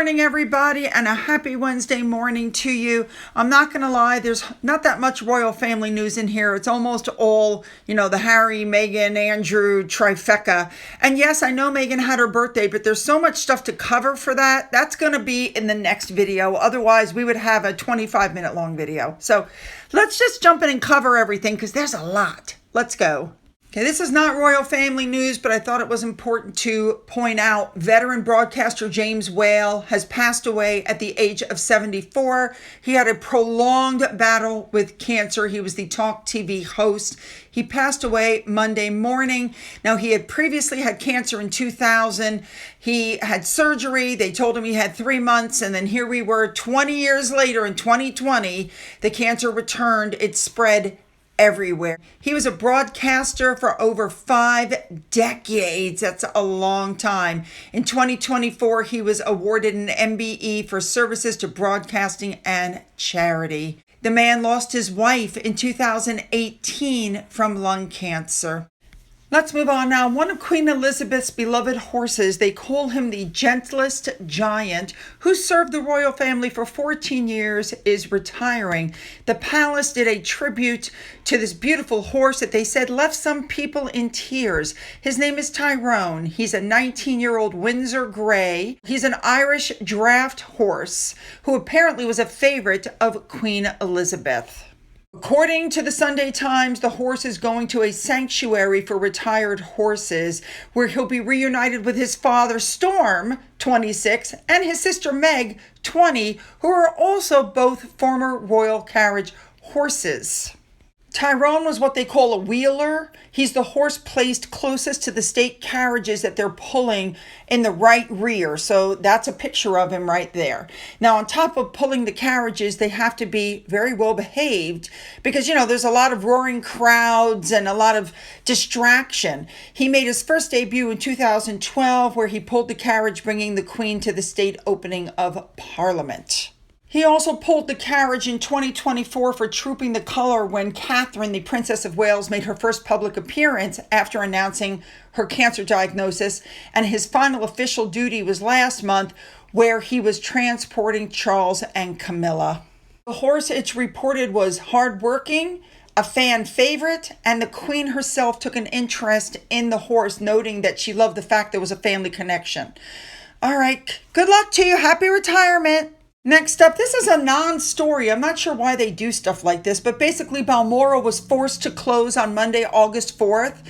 morning, everybody, and a happy Wednesday morning to you. I'm not going to lie, there's not that much royal family news in here. It's almost all, the Harry, Meghan, Andrew trifecta. And yes, I know Meghan had her birthday, but there's so much stuff to cover for that. That's going to be in the next video. Otherwise, we would have a 25-minute long video. So let's just jump in and cover everything because there's a lot. Let's go. Okay, this is not royal family news, but I thought it was important to point out veteran broadcaster James Whale has passed away at the age of 74. He had a prolonged battle with cancer. He was the Talk TV host. He passed away Monday morning. Now, he had previously had cancer in 2000. He had surgery. They told him he had 3 months. And then here we were 20 years later in 2020. The cancer returned. It spread everywhere. He was a broadcaster for over 5 decades. That's a long time. In 2024, he was awarded an MBE for services to broadcasting and charity. The man lost his wife in 2018 from lung cancer. Let's move on now. One of Queen Elizabeth's beloved horses, they call him the gentlest giant, who served the royal family for 14 years, is retiring. The palace did a tribute to this beautiful horse that they said left some people in tears. His name is Tyrone. He's a 19-year-old Windsor Grey. He's an Irish draft horse who apparently was a favorite of Queen Elizabeth. According to the Sunday Times, the horse is going to a sanctuary for retired horses where he'll be reunited with his father, Storm, 26, and his sister, Meg, 20, who are also both former royal carriage horses. Tyrone was what they call a wheeler. He's the horse placed closest to the state carriages that they're pulling in the right rear. So that's a picture of him right there. Now, on top of pulling the carriages, they have to be very well behaved because, there's a lot of roaring crowds and a lot of distraction. He made his first debut in 2012 where he pulled the carriage bringing the Queen to the state opening of Parliament. He also pulled the carriage in 2024 for Trooping the Colour when Catherine, the Princess of Wales, made her first public appearance after announcing her cancer diagnosis, and his final official duty was last month where he was transporting Charles and Camilla. The horse, it's reported, was hardworking, a fan favorite, and the Queen herself took an interest in the horse, noting that she loved the fact there was a family connection. All right, good luck to you. Happy retirement. Next up, this is a non-story. I'm not sure why they do stuff like this, but basically Balmora was forced to close on Monday, August 4th.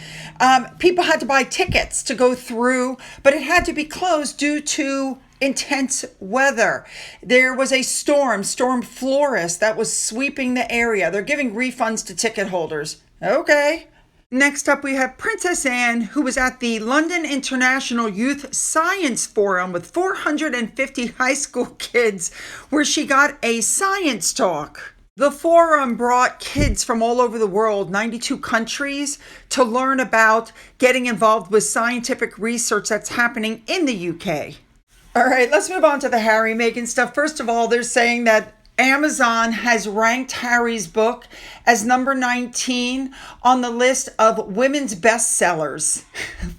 People had to buy tickets to go through, but it had to be closed due to intense weather. There was a Storm Floris, that was sweeping the area. They're giving refunds to ticket holders. Okay. Next up, we have Princess Anne, who was at the London International Youth Science Forum with 450 high school kids, where she got a science talk. The forum brought kids from all over the world, 92 countries, to learn about getting involved with scientific research that's happening in the UK. All right, let's move on to the Harry, Meghan stuff. First of all, they're saying that Amazon has ranked Harry's book as number 19 on the list of women's bestsellers.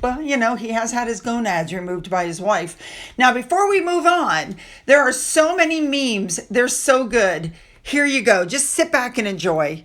Well, he has had his gonads removed by his wife. Now, before we move on, there are so many memes. They're so good. Here you go. Just sit back and enjoy.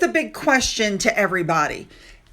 the big question to everybody.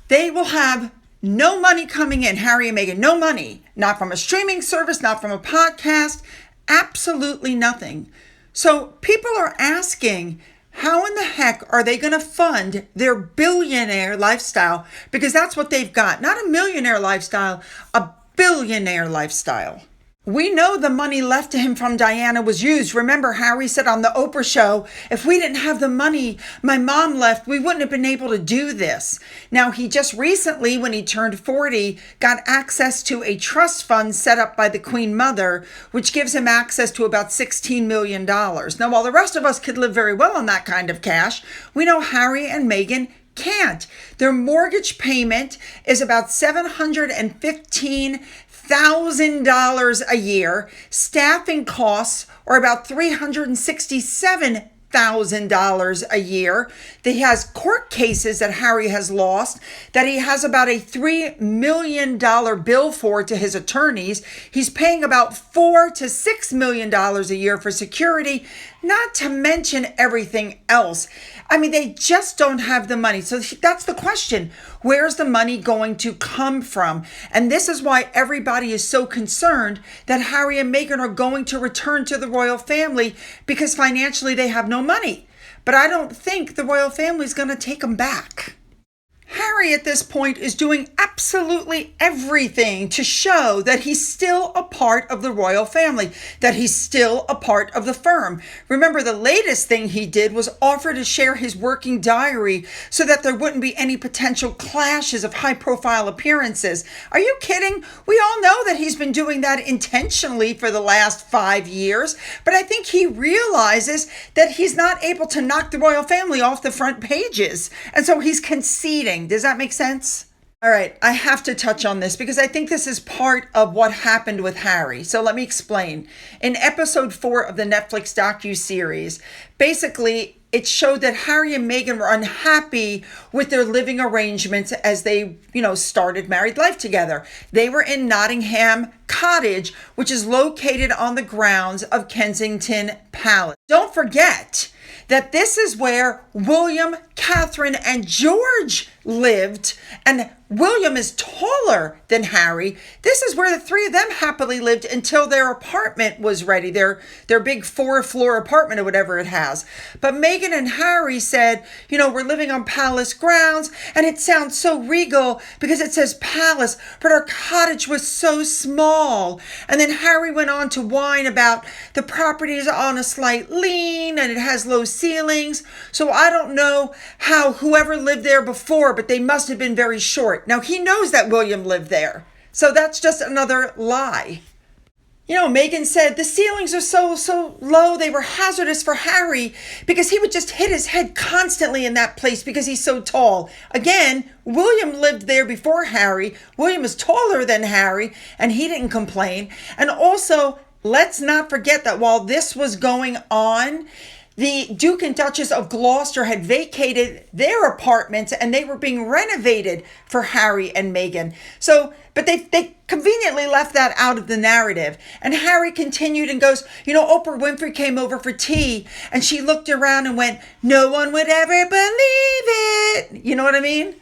They will have no money coming in, Harry and Meghan, no money, not from a streaming service, not from a podcast, absolutely nothing. So people are asking, how in the heck are they going to fund their billionaire lifestyle? Because that's what they've got. Not a millionaire lifestyle, a billionaire lifestyle. We know the money left to him from Diana was used. Remember, Harry said on the Oprah show, if we didn't have the money my mom left, we wouldn't have been able to do this. Now, he just recently, when he turned 40, got access to a trust fund set up by the Queen Mother, which gives him access to about $16 million. Now, while the rest of us could live very well on that kind of cash, we know Harry and Meghan can't. Their mortgage payment is about $715,000 a year. Staffing costs are about $367,000 a year. He has court cases that Harry has lost that he has about a $3 million bill for to his attorneys. He's paying about $4 to $6 million a year for security, not to mention everything else. I mean, they just don't have the money. So that's the question. Where's the money going to come from? And this is why everybody is so concerned that Harry and Meghan are going to return to the royal family, because financially they have no money. But I don't think the royal family is going to take them back. Harry at this point is doing absolutely everything to show that he's still a part of the royal family, that he's still a part of the firm. Remember, the latest thing he did was offer to share his working diary so that there wouldn't be any potential clashes of high-profile appearances. Are you kidding? We all know that he's been doing that intentionally for the last 5 years, but I think he realizes that he's not able to knock the royal family off the front pages, and so he's conceding. Does that make sense? All right, I have to touch on this because I think this is part of what happened with Harry. So let me explain. In episode 4 of the Netflix docuseries, basically it showed that Harry and Meghan were unhappy with their living arrangements as they, started married life together. They were in Nottingham Cottage, which is located on the grounds of Kensington Palace. Don't forget that this is where William, Catherine, and George lived, and William is taller than Harry. This is where the three of them happily lived until their apartment was ready, their big 4-floor apartment or whatever it has. But Meghan and Harry said, we're living on palace grounds, and it sounds so regal because it says palace, but our cottage was so small. And then Harry went on to whine about the property is on a slight lean and it has low ceilings. So I don't know how whoever lived there before, but they must have been very short. Now, he knows that William lived there. So that's just another lie. Meghan said the ceilings are so low, they were hazardous for Harry because he would just hit his head constantly in that place because he's so tall. Again, William lived there before Harry. William is taller than Harry, and he didn't complain. And also, let's not forget that while this was going on, the Duke and Duchess of Gloucester had vacated their apartments and they were being renovated for Harry and Meghan. But they conveniently left that out of the narrative. And Harry continued and goes, Oprah Winfrey came over for tea and she looked around and went, no one would ever believe it. You know what I mean?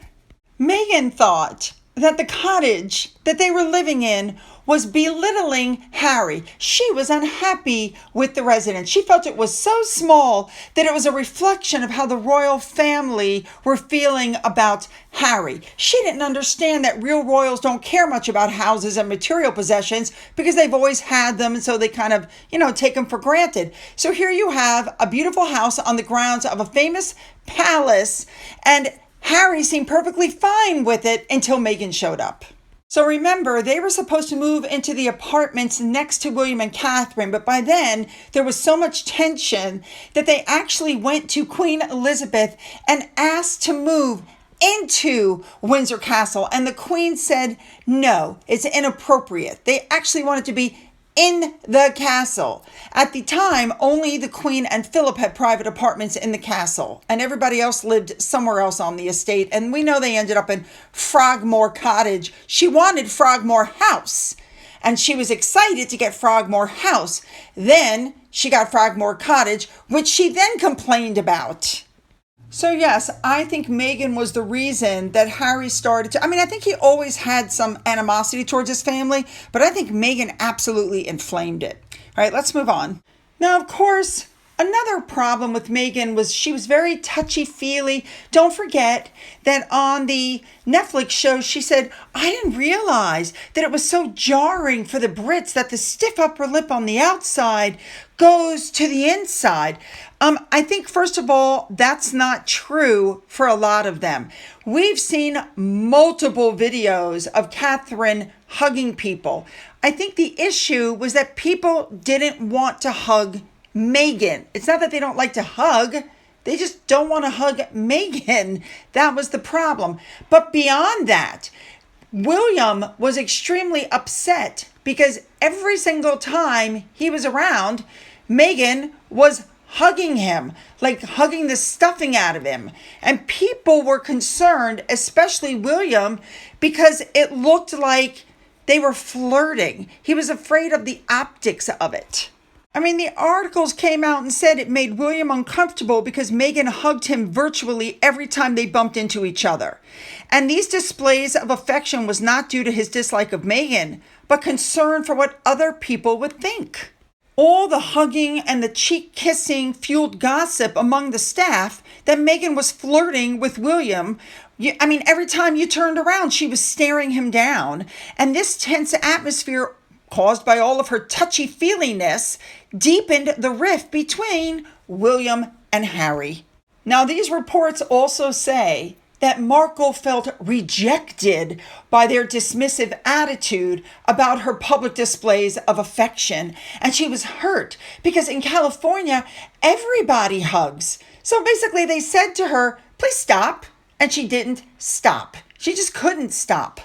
Meghan thought that the cottage that they were living in was belittling Harry. She was unhappy with the residence. She felt it was so small that it was a reflection of how the royal family were feeling about Harry. She didn't understand that real royals don't care much about houses and material possessions because they've always had them, and so they kind of, take them for granted. So here you have a beautiful house on the grounds of a famous palace, and Harry seemed perfectly fine with it until Meghan showed up. So remember, they were supposed to move into the apartments next to William and Catherine, but by then there was so much tension that they actually went to Queen Elizabeth and asked to move into Windsor Castle. And the Queen said, no, it's inappropriate. They actually wanted to be in the castle. At the time, only the Queen and Philip had private apartments in the castle, and everybody else lived somewhere else on the estate. And we know they ended up in Frogmore Cottage. She wanted Frogmore House, and she was excited to get Frogmore House. Then she got Frogmore Cottage, which she then complained about. So yes, I think Meghan was the reason that Harry started to, I think he always had some animosity towards his family, but I think Meghan absolutely inflamed it. All right, let's move on. Now, of course, another problem with Meghan was she was very touchy-feely. Don't forget that on the Netflix show, she said, I didn't realize that it was so jarring for the Brits that the stiff upper lip on the outside goes to the inside. I think, first of all, that's not true for a lot of them. We've seen multiple videos of Catherine hugging people. I think the issue was that people didn't want to hug Meghan. It's not that they don't like to hug. They just don't want to hug Meghan. That was the problem. But beyond that, William was extremely upset because every single time he was around, Meghan was hugging him, like hugging the stuffing out of him. And people were concerned, especially William, because it looked like they were flirting. He was afraid of the optics of it. The articles came out and said it made William uncomfortable because Meghan hugged him virtually every time they bumped into each other. And these displays of affection was not due to his dislike of Meghan, but concern for what other people would think. All the hugging and the cheek kissing fueled gossip among the staff that Meghan was flirting with William. Every time you turned around, she was staring him down. And this tense atmosphere, caused by all of her touchy-feeliness, deepened the rift between William and Harry. Now, these reports also say that Markle felt rejected by their dismissive attitude about her public displays of affection. And she was hurt because in California, everybody hugs. So basically they said to her, please stop. And she didn't stop. She just couldn't stop.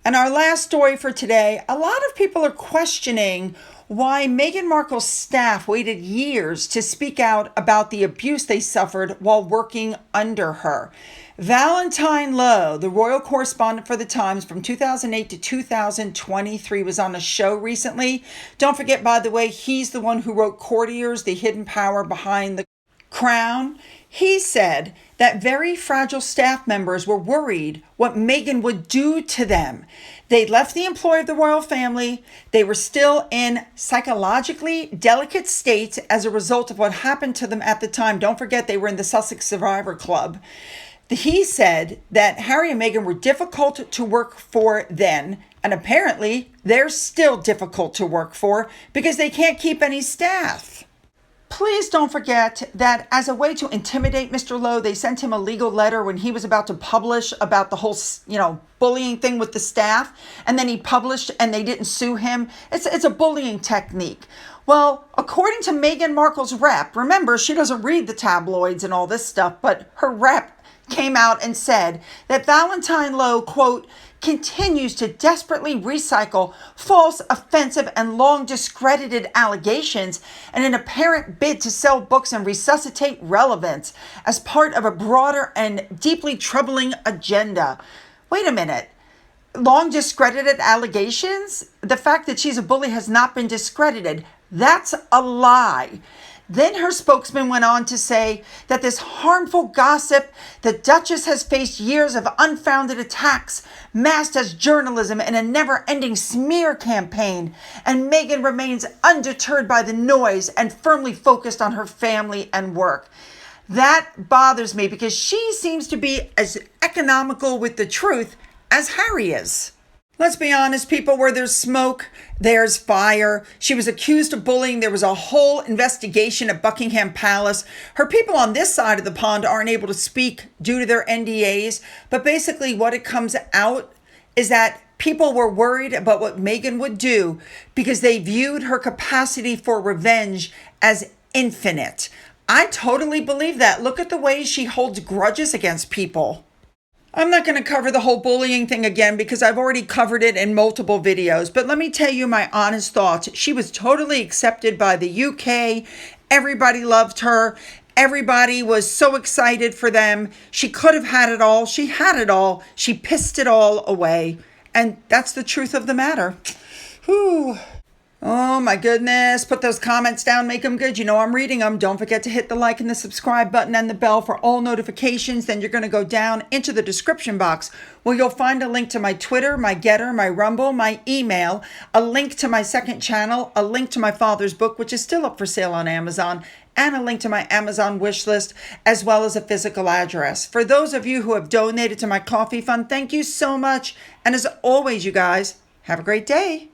And our last story for today, a lot of people are questioning why Meghan Markle's staff waited years to speak out about the abuse they suffered while working under her. Valentine Lowe, the royal correspondent for the Times from 2008 to 2023, was on a show recently. Don't forget, by the way, he's the one who wrote Courtiers, The Hidden Power Behind the Crown. He said that very fragile staff members were worried what Meghan would do to them. They left the employ of the royal family. They were still in psychologically delicate states as a result of what happened to them at the time. Don't forget, they were in the Sussex Survivor Club. He said that Harry and Meghan were difficult to work for then, and apparently they're still difficult to work for because they can't keep any staff. Please don't forget that as a way to intimidate Mr. Lowe, they sent him a legal letter when he was about to publish about the whole, bullying thing with the staff. And then he published and they didn't sue him. It's a bullying technique. Well, according to Meghan Markle's rep, remember, she doesn't read the tabloids and all this stuff, but her rep came out and said that Valentine Lowe, quote, continues to desperately recycle false, offensive, and long discredited allegations in an apparent bid to sell books and resuscitate relevance as part of a broader and deeply troubling agenda. Wait a minute. Long discredited allegations? The fact that she's a bully has not been discredited. That's a lie. Then her spokesman went on to say that this harmful gossip, the Duchess has faced years of unfounded attacks, masked as journalism in a never-ending smear campaign, and Meghan remains undeterred by the noise and firmly focused on her family and work. That bothers me because she seems to be as economical with the truth as Harry is. Let's be honest, people, where there's smoke, there's fire. She was accused of bullying. There was a whole investigation at Buckingham Palace. Her people on this side of the pond aren't able to speak due to their NDAs. But basically what it comes out is that people were worried about what Meghan would do because they viewed her capacity for revenge as infinite. I totally believe that. Look at the way she holds grudges against people. I'm not going to cover the whole bullying thing again because I've already covered it in multiple videos. But let me tell you my honest thoughts. She was totally accepted by the UK. Everybody loved her. Everybody was so excited for them. She could have had it all. She had it all. She pissed it all away. And that's the truth of the matter. Whew. Oh my goodness. Put those comments down, make them good. You know I'm reading them. Don't forget to hit the like and the subscribe button and the bell for all notifications. Then you're going to go down into the description box where you'll find a link to my Twitter, my Gettr, my Rumble, my email, a link to my second channel, a link to my father's book, which is still up for sale on Amazon, and a link to my Amazon wish list, as well as a physical address. For those of you who have donated to my coffee fund, thank you so much. And as always, you guys, have a great day.